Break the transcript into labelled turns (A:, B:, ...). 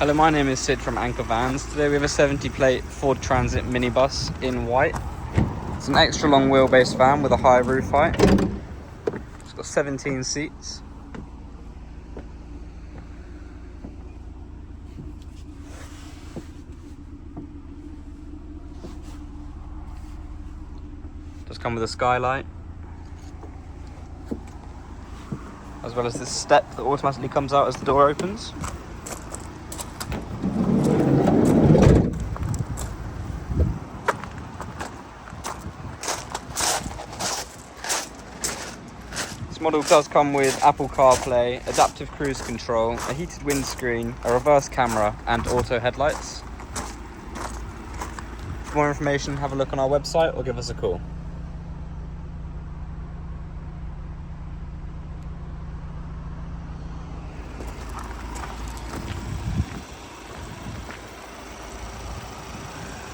A: Hello, my name is Sid from Anchor Vans. Today we have a 70 plate Ford Transit minibus in white. It's an extra long wheelbase van with a high roof height. It's got 17 seats. Does come with a skylight, as well as this step that automatically comes out as the door opens. This model does come with Apple CarPlay, adaptive cruise control, a heated windscreen, a reverse camera and auto headlights. For more information, have a look on our website or give us a call.